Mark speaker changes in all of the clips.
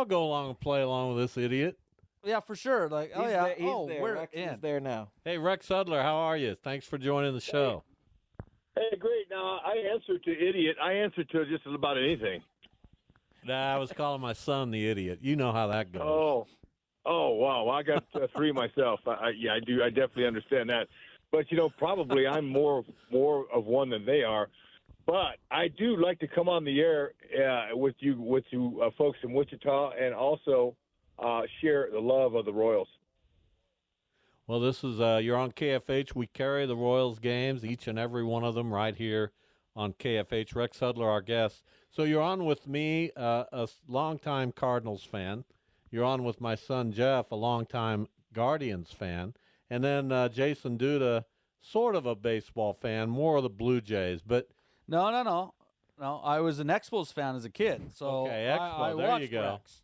Speaker 1: I'll go along and play along with this idiot.
Speaker 2: Yeah, for sure. Like,
Speaker 3: He's
Speaker 2: oh,
Speaker 3: there.
Speaker 2: we're
Speaker 3: Rex
Speaker 2: in.
Speaker 3: is there now.
Speaker 1: Hey, Rex Hudler, how are you? Thanks for joining the show.
Speaker 4: Hey, great. Now, I answer to idiot. I answer to just about anything.
Speaker 1: Nah, I was calling my son the idiot. You know how that goes.
Speaker 4: Oh, wow. I got three myself. Yeah, I do. I definitely understand that. But, probably I'm more of one than they are. But I do like to come on the air with you folks in Wichita and also share the love of the Royals.
Speaker 1: Well, this is you're on KFH. We carry the Royals games, each and every one of them, right here on KFH. Rex Hudler, our guest. So you're on with me, a longtime Cardinals fan. You're on with my son Jeff, a longtime Guardians fan, and then Jason Duda, sort of a baseball fan, more of the Blue Jays. But
Speaker 2: No. I was an Expos fan as a kid, so
Speaker 1: okay,
Speaker 2: I
Speaker 1: Expo, there
Speaker 2: watched
Speaker 1: you go.
Speaker 2: Rex.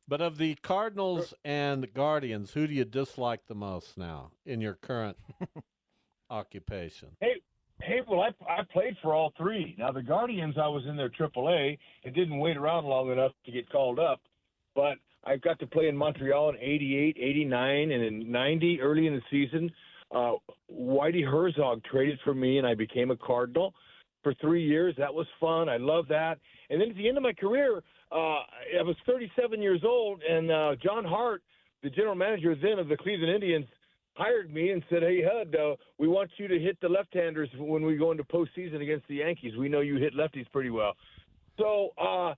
Speaker 1: But of the Cardinals and Guardians, who do you dislike the most now in your current occupation?
Speaker 4: Hey, well, I played for all three. Now, the Guardians, I was in their AAA. It didn't wait around long enough to get called up. But I got to play in Montreal in 88, 89, and in 90, early in the season. Whitey Herzog traded for me, and I became a Cardinal for 3 years. That was fun. I love that. And then at the end of my career, I was 37 years old, and John Hart, the general manager then of the Cleveland Indians, hired me and said, "Hey, Hud, we want you to hit the left-handers when we go into postseason against the Yankees. We know you hit lefties pretty well." So I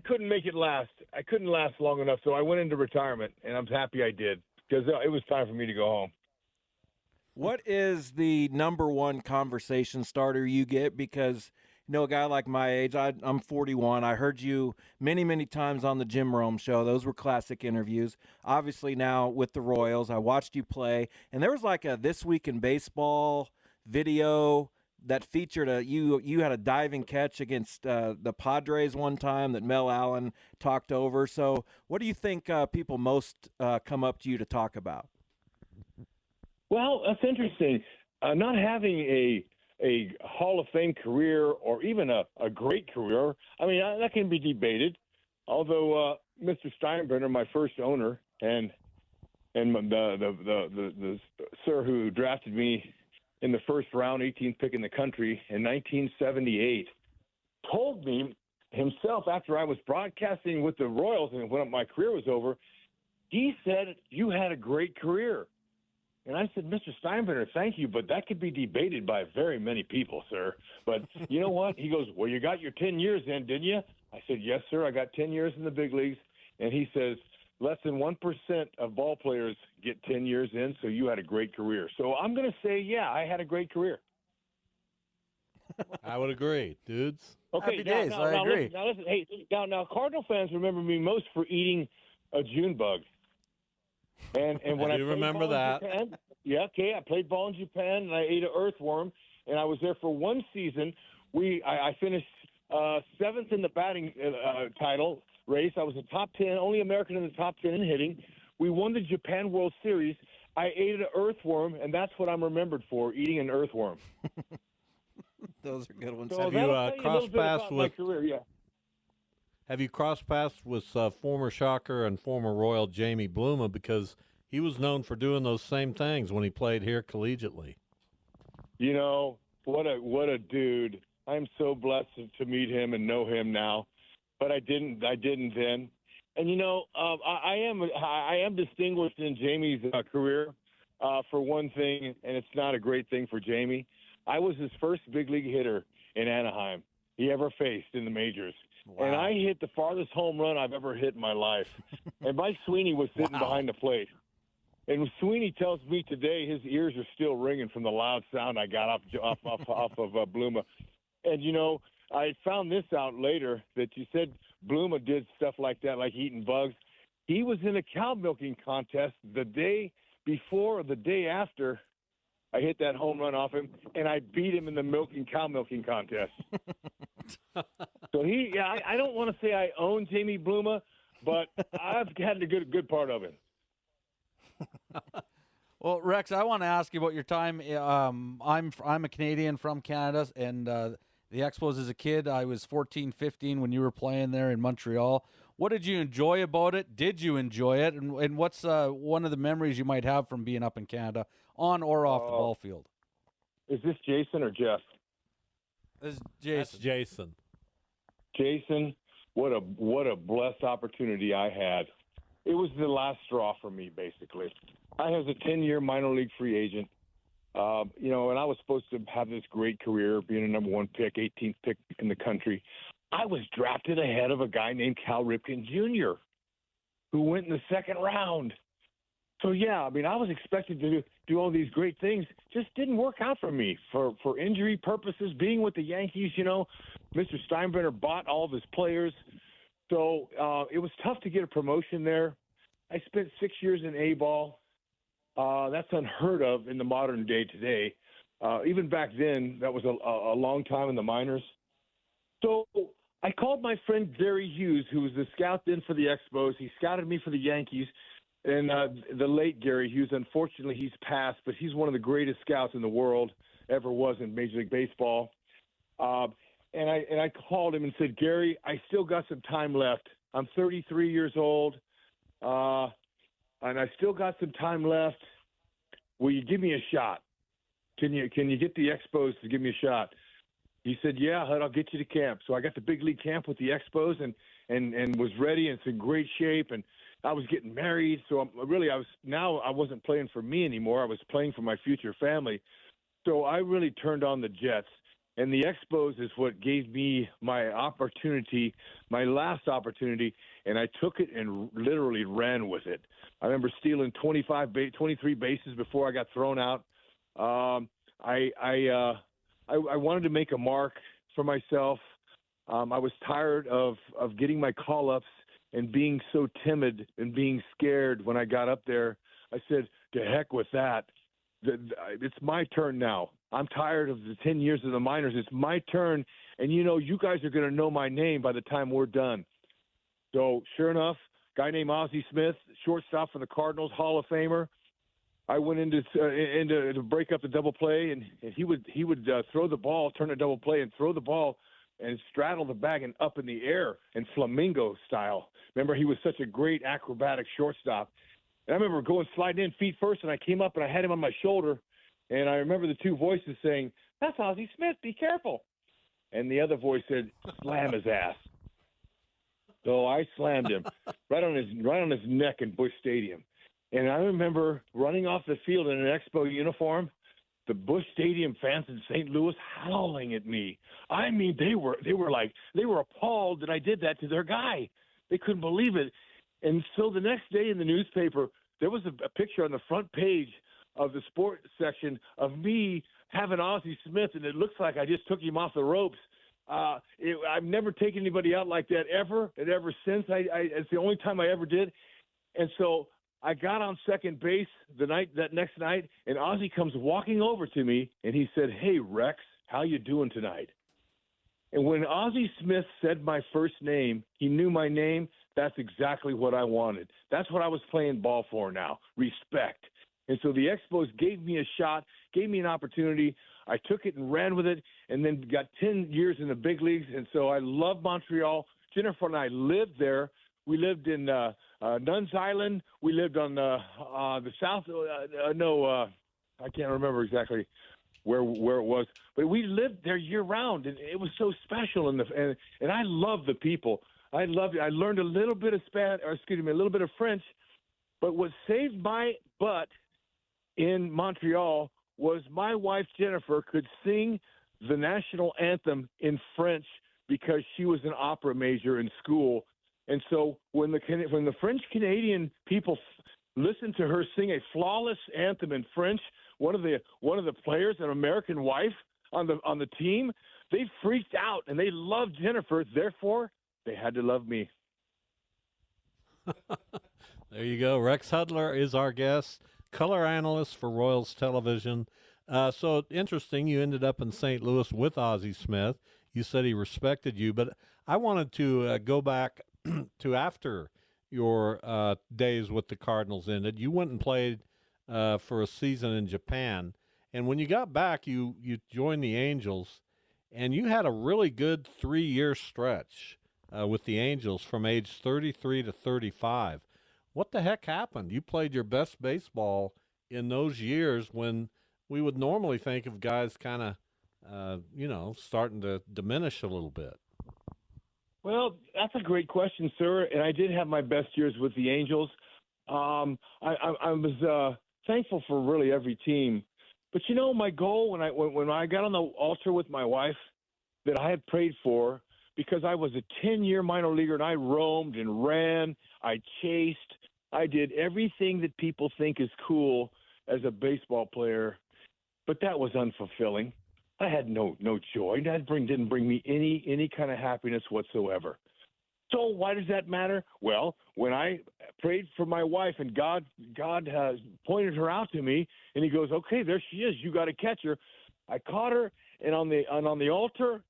Speaker 4: couldn't make it last. I couldn't last long enough, so I went into retirement, and I'm happy I did because it was time for me to go home.
Speaker 3: What is the number one conversation starter you get? Because, a guy like my age, I'm 41. I heard you many, many times on the Jim Rome show. Those were classic interviews. Obviously now with the Royals, I watched you play. And there was like a This Week in Baseball video that featured you had a diving catch against the Padres one time that Mel Allen talked over. So what do you think people most come up to you to talk about?
Speaker 4: Well, that's interesting. Not having a Hall of Fame career or even a great career, I mean, that can be debated. Although Mr. Steinbrenner, my first owner, and the sir who drafted me in the first round, 18th pick in the country in 1978, told me himself after I was broadcasting with the Royals and when my career was over, he said, "You had a great career." And I said, "Mr. Steinbrenner, thank you, but that could be debated by very many people, sir." But you know what? He goes, "Well, you got your 10 years in, didn't you?" I said, "Yes, sir. I got 10 years in the big leagues." And he says, "Less than 1% of ball players get 10 years in, so you had a great career." So I'm going to say, yeah, I had a great career.
Speaker 1: I would agree, dudes.
Speaker 4: Okay,
Speaker 2: Happy days. I agree.
Speaker 4: Listen, hey, now Cardinal fans remember me most for eating a June bug. And when
Speaker 1: I
Speaker 4: I
Speaker 1: do
Speaker 4: played
Speaker 1: remember
Speaker 4: ball in
Speaker 1: that.
Speaker 4: Japan, I played ball in Japan and I ate an earthworm, and I was there for one season. I finished seventh in the batting title race. I was a top 10, only American in the top 10 in hitting. We won the Japan World Series. I ate an earthworm, and that's what I'm remembered for, eating an earthworm.
Speaker 3: Those are good ones.
Speaker 4: So
Speaker 1: Have you
Speaker 4: that'll tell you a little
Speaker 1: crossed
Speaker 4: bit
Speaker 1: paths
Speaker 4: about my
Speaker 1: with?
Speaker 4: career, yeah.
Speaker 1: Have you crossed paths with former Shocker and former Royal Jamie Bluma, because he was known for doing those same things when he played here collegiately?
Speaker 4: You know, what a dude. I'm so blessed to meet him and know him now, but I didn't then. And I am distinguished in Jamie's career for one thing, and it's not a great thing for Jamie. I was his first big league hitter in Anaheim he ever faced in the majors.
Speaker 3: Wow.
Speaker 4: And I hit the farthest home run I've ever hit in my life. And Mike Sweeney was sitting behind the plate. And Sweeney tells me today his ears are still ringing from the loud sound I got off of Bluma. And, I found this out later that you said Bluma did stuff like that, like eating bugs. He was in a cow milking contest the day before or the day after I hit that home run off him, and I beat him in the cow milking contest. So I don't want to say I own Jamie Bluma, but I've had a good part of it.
Speaker 2: Well, Rex, I want to ask you about your time. I'm a Canadian from Canada, and the Expos as a kid, I was 14, 15 when you were playing there in Montreal. What did you enjoy about it? Did you enjoy it? And what's one of the memories you might have from being up in Canada on or off the ball field?
Speaker 4: Is this Jason or Jeff?
Speaker 2: This is
Speaker 1: That's
Speaker 2: Jason.
Speaker 1: Jason.
Speaker 4: Jason, what a blessed opportunity I had. It was the last straw for me, basically. I was a 10-year minor league free agent, and I was supposed to have this great career, being a number 1 pick, 18th pick in the country. I was drafted ahead of a guy named Cal Ripken Jr., who went in the second round. So, yeah, I mean, I was expected to do all these great things. Just didn't work out for me for injury purposes. Being with the Yankees, Mr. Steinbrenner bought all of his players. So it was tough to get a promotion there. I spent 6 years in A-ball. That's unheard of in the modern day today. Even back then, that was a long time in the minors. So I called my friend Gary Hughes, who was the scout then for the Expos. He scouted me for the Yankees. And the late Gary Hughes, unfortunately, he's passed, but he's one of the greatest scouts in the world, ever was in Major League Baseball. And I called him and said, Gary, I still got some time left. I'm 33 years old, and I still got some time left. Will you give me a shot? Can you get the Expos to give me a shot? He said, yeah, Hud, I'll get you to camp. So I got the big league camp with the Expos and was ready, and it's in great shape. And I was getting married, so I wasn't playing for me anymore. I was playing for my future family. So I really turned on the Jets. And the Expos is what gave me my opportunity, my last opportunity, and I took it and literally ran with it. I remember stealing 23 bases before I got thrown out. I wanted to make a mark for myself. I was tired of getting my call-ups and being so timid and being scared when I got up there. I said, to heck with that. It's my turn now. I'm tired of the 10 years of the minors. It's my turn, and you guys are going to know my name by the time we're done. So sure enough, guy named Ozzie Smith, shortstop for the Cardinals, Hall of Famer. I went into to break up the double play, and he would throw the ball, turn a double play, and throw the ball and straddle the bag and up in the air in flamingo style. Remember, he was such a great acrobatic shortstop. And I remember sliding in feet first, and I came up and I had him on my shoulder, and I remember the two voices saying, "That's Ozzie Smith, be careful." And the other voice said, "Slam his ass." So I slammed him right on his neck in Busch Stadium. And I remember running off the field in an Expo uniform, the Busch Stadium fans in St. Louis howling at me. I mean, they were appalled that I did that to their guy. They couldn't believe it. And so the next day in the newspaper, there was a picture on the front page of the sports section of me having Ozzie Smith, and it looks like I just took him off the ropes. I've never taken anybody out like that ever, and ever since. It's the only time I ever did. And so I got on second base that next night, and Ozzie comes walking over to me, and he said, "Hey, Rex, how you doing tonight?" And when Ozzie Smith said my first name, he knew my name. That's exactly what I wanted. That's what I was playing ball for now, respect. And so the Expos gave me a shot, gave me an opportunity. I took it and ran with it, and then got 10 years in the big leagues. And so I love Montreal. Jennifer and I lived there. We lived in Nuns Island. We lived on the south. I can't remember exactly where it was, but we lived there year round, and it was so special. And I love the people. I loved it. I learned a little bit of a little bit of French. But what saved my butt in Montreal was my wife Jennifer could sing the national anthem in French because she was an opera major in school. And so when the French Canadian people listened to her sing a flawless anthem in French, one of the players, an American wife on the team, they freaked out and they loved Jennifer. Therefore, they had to love me.
Speaker 1: There you go. Rex Hudler is our guest, color analyst for Royals Television. So interesting, you ended up in St. Louis with Ozzie Smith. You said he respected you, but I wanted to go back to after your days with the Cardinals ended. You went and played for a season in Japan, and when you got back, you joined the Angels, and you had a really good 3-year stretch. with the Angels from age 33 to 35. What the heck happened? You played your best baseball in those years when we would normally think of guys kind of, starting to diminish a little bit.
Speaker 4: Well, that's a great question, sir. And I did have my best years with the Angels. I was thankful for really every team. But my goal when I got on the altar with my wife that I had prayed for, because I was a 10-year minor leaguer and I roamed and ran, I chased, I did everything that people think is cool as a baseball player, but that was unfulfilling. I had no joy. That didn't bring me any kind of happiness whatsoever. So why does that matter? Well, when I prayed for my wife and God has pointed her out to me, and He goes, "Okay, there she is. You got to catch her." I caught her, and on the altar,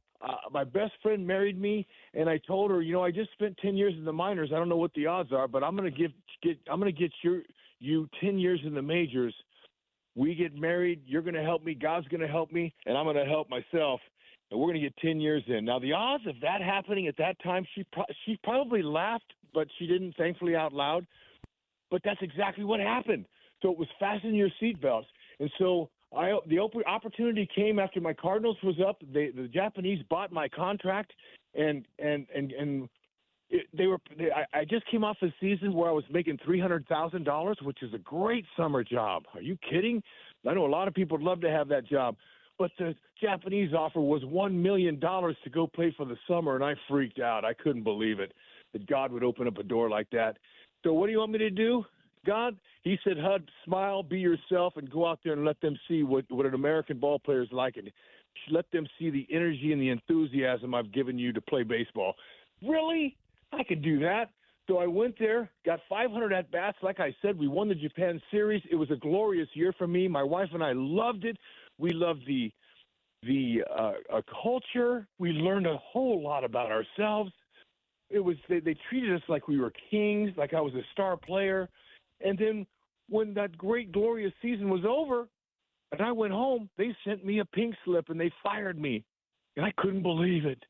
Speaker 4: my best friend married me, and I told her, I just spent 10 years in the minors. I don't know what the odds are, but I'm going to get you 10 years in the majors. We get married. You're going to help me. God's going to help me, and I'm going to help myself. And we're going to get 10 years in. Now, the odds of that happening at that time, she probably laughed, but she didn't, thankfully, out loud. But that's exactly what happened. So it was fasten your seatbelts. And so the opportunity came after my Cardinals was up. The Japanese bought my contract, and I just came off a season where I was making $300,000, which is a great summer job. Are you kidding? I know a lot of people would love to have that job. But the Japanese offer was $1 million to go play for the summer, and I freaked out. I couldn't believe it, that God would open up a door like that. So what do you want me to do, God? He said, "Hud, smile, be yourself, and go out there and let them see what an American ball player is like, and let them see the energy and the enthusiasm I've given you to play baseball." Really? I could do that. So I went there, got 500 at-bats. Like I said, we won the Japan Series. It was a glorious year for me. My wife and I loved it. We loved the culture. We learned a whole lot about ourselves. They treated us like we were kings, like I was a star player. And then when that great, glorious season was over and I went home, they sent me a pink slip and they fired me. And I couldn't believe it.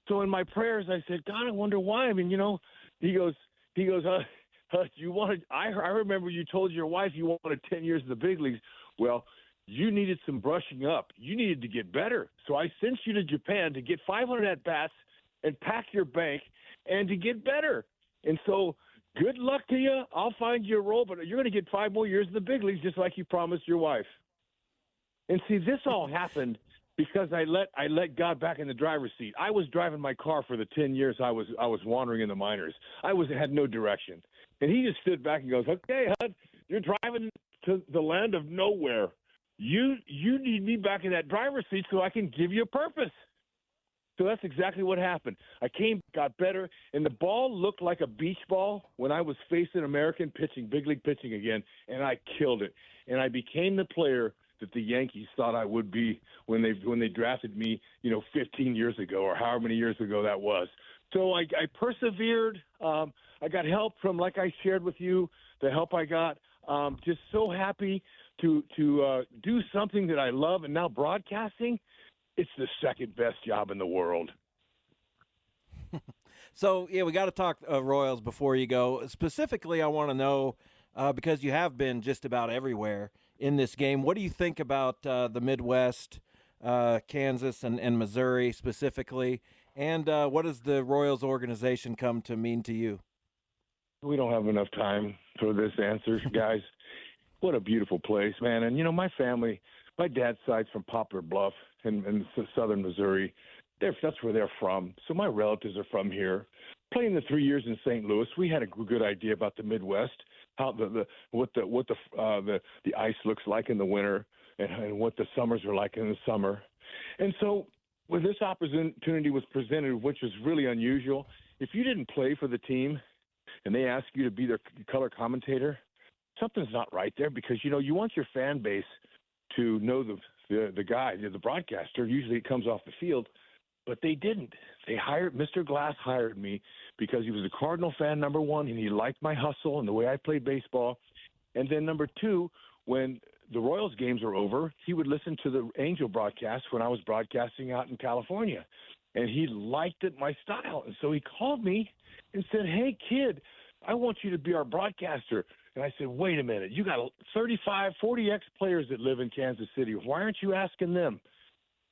Speaker 4: So in my prayers, I said, "God, I wonder why." I mean, he goes, "You wanted, I remember you told your wife you wanted 10 years in the big leagues. Well, you needed some brushing up. You needed to get better. So I sent you to Japan to get 500 at-bats and pack your bank and to get better. And so good luck to you. I'll find you a role, but you're going to get 5 more years in the big leagues just like you promised your wife." And see, this all happened because I let God back in the driver's seat. I was driving my car for the 10 years I was wandering in the minors. I had no direction. And He just stood back and goes, "Okay, Hud, you're driving to the land of nowhere. You need me back in that driver's seat so I can give you a purpose." So that's exactly what happened. I came, got better, and the ball looked like a beach ball when I was facing American pitching, big league pitching again, and I killed it. And I became the player that the Yankees thought I would be when they drafted me, 15 years ago or however many years ago that was. So I persevered. I got help from, like I shared with you, the help I got. Just so happy to do something that I love, and now broadcasting, it's the second best job in the world.
Speaker 3: So, yeah, we got to talk Royals before you go. Specifically, I want to know, because you have been just about everywhere in this game, what do you think about the Midwest, Kansas and Missouri specifically, and what does the Royals organization come to mean to you?
Speaker 4: We don't have enough time for this answer, guys. What a beautiful place, man. And, my family, my dad's side's from Poplar Bluff in southern Missouri. That's where they're from. So my relatives are from here. Playing the 3 years in St. Louis, we had a good idea about the Midwest, how what the ice looks like in the winter, and what the summers are like in the summer. And so when this opportunity was presented, which was really unusual, if you didn't play for the team and they ask you to be their color commentator, something's not right there, because you want your fan base to know the guy, the broadcaster. Usually it comes off the field, but they didn't. Mr. Glass hired me because he was a Cardinal fan, number one, and he liked my hustle and the way I played baseball. And then number two, when the Royals games were over, he would listen to the Angel broadcast when I was broadcasting out in California. and he liked it, my style. And so he called me and said, "Hey, kid, I want you to be our broadcaster." And I said, "Wait a minute. You got 35, 40 ex-players that live in Kansas City. Why aren't you asking them?"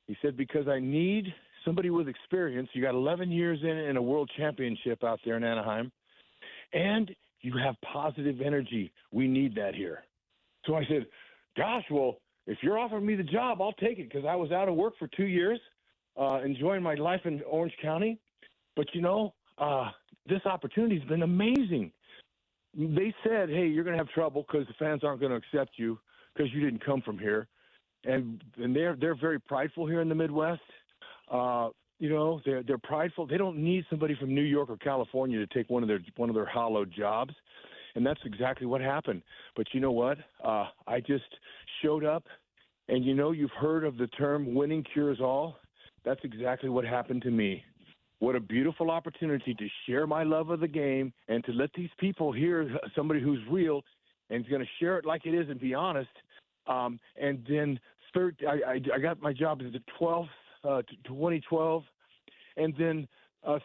Speaker 4: He said, "Because I need somebody with experience. You got 11 years in a world championship out there in Anaheim, and you have positive energy. We need that here." So I said, "Gosh, well, if you're offering me the job, I'll take it," because I was out of work for 2 years, enjoying my life in Orange County. But, this opportunity has been amazing. They said, "Hey, you're going to have trouble because the fans aren't going to accept you because you didn't come from here." And they're very prideful here in the Midwest. They're prideful. They don't need somebody from New York or California to take one of their hollow jobs. And that's exactly what happened. But you know what? I just showed up, and you've heard of the term winning cures all. That's exactly what happened to me. What a beautiful opportunity to share my love of the game and to let these people hear somebody who's real and is going to share it like it is and be honest. And then I got my job as the 12th, 2012, and then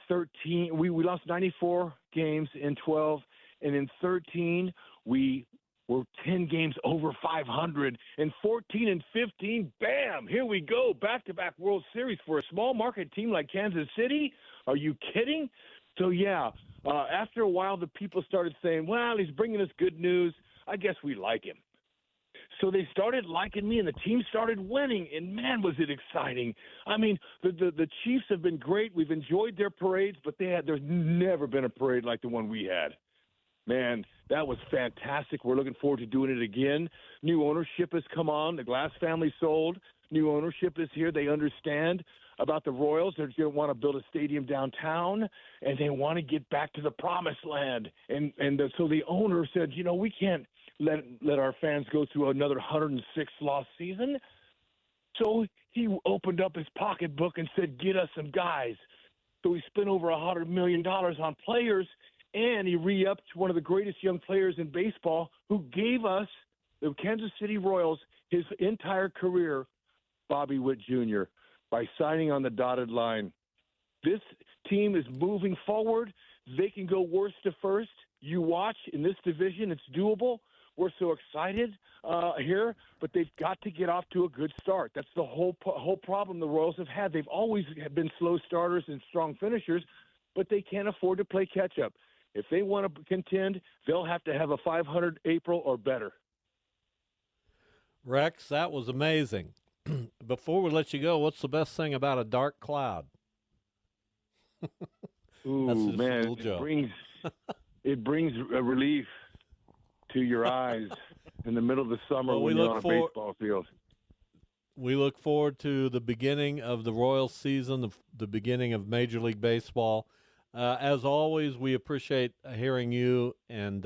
Speaker 4: 13. We lost 94 games in 12, and in 13 we were 10 games over 500, and 14 and 15, bam, here we go, back-to-back World Series for a small market team like Kansas City. Are you kidding? So, after a while, the people started saying, "Well, he's bringing us good news. I guess we like him." So they started liking me, and the team started winning, and, man, was it exciting. I mean, the Chiefs have been great. We've enjoyed their parades, but there's never been a parade like the one we had. Man, that was fantastic. We're looking forward to doing it again. New ownership has come on. The Glass family sold. New ownership is here. They understand about the Royals. They're going to want to build a stadium downtown, and they want to get back to the promised land. So the owner said, we can't let our fans go through another 106-loss season. So he opened up his pocketbook and said, "Get us some guys." So he spent over $100 million on players, and he re-upped one of the greatest young players in baseball who gave us, the Kansas City Royals, his entire career, Bobby Witt Jr., by signing on the dotted line. This team is moving forward. They can go worst to first. You watch in this division, it's doable. We're so excited here, but they've got to get off to a good start. That's the whole problem the Royals have had. They've always been slow starters and strong finishers, but they can't afford to play catch-up. If they want to contend, they'll have to have a 500 April or better.
Speaker 1: Rex, that was amazing. Before we let you go, what's the best thing about a dark cloud?
Speaker 4: Ooh,
Speaker 1: That's just a
Speaker 4: man,
Speaker 1: little joke.
Speaker 4: It brings a relief to your eyes in the middle of the summer
Speaker 1: Well,
Speaker 4: when you're on a baseball field.
Speaker 1: We look forward to the beginning of the Royals season, the beginning of Major League Baseball. As always, we appreciate hearing you and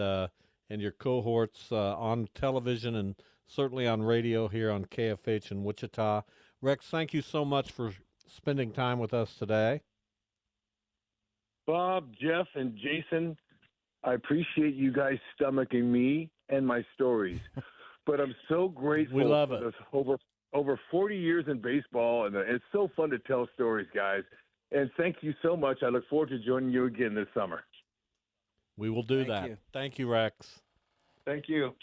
Speaker 1: your cohorts on television and certainly on radio here on KFH in Wichita. Rex, thank you so much for spending time with us today.
Speaker 4: Bob, Jeff, and Jason, I appreciate you guys stomaching me and my stories. But I'm so grateful
Speaker 1: We love
Speaker 4: for
Speaker 1: it.
Speaker 4: this over 40 years in baseball, and it's so fun to tell stories, guys. And thank you so much. I look forward to joining you again this summer.
Speaker 1: We will do
Speaker 3: Thank
Speaker 1: that.
Speaker 3: you.
Speaker 1: Thank you, Rex.
Speaker 4: Thank you.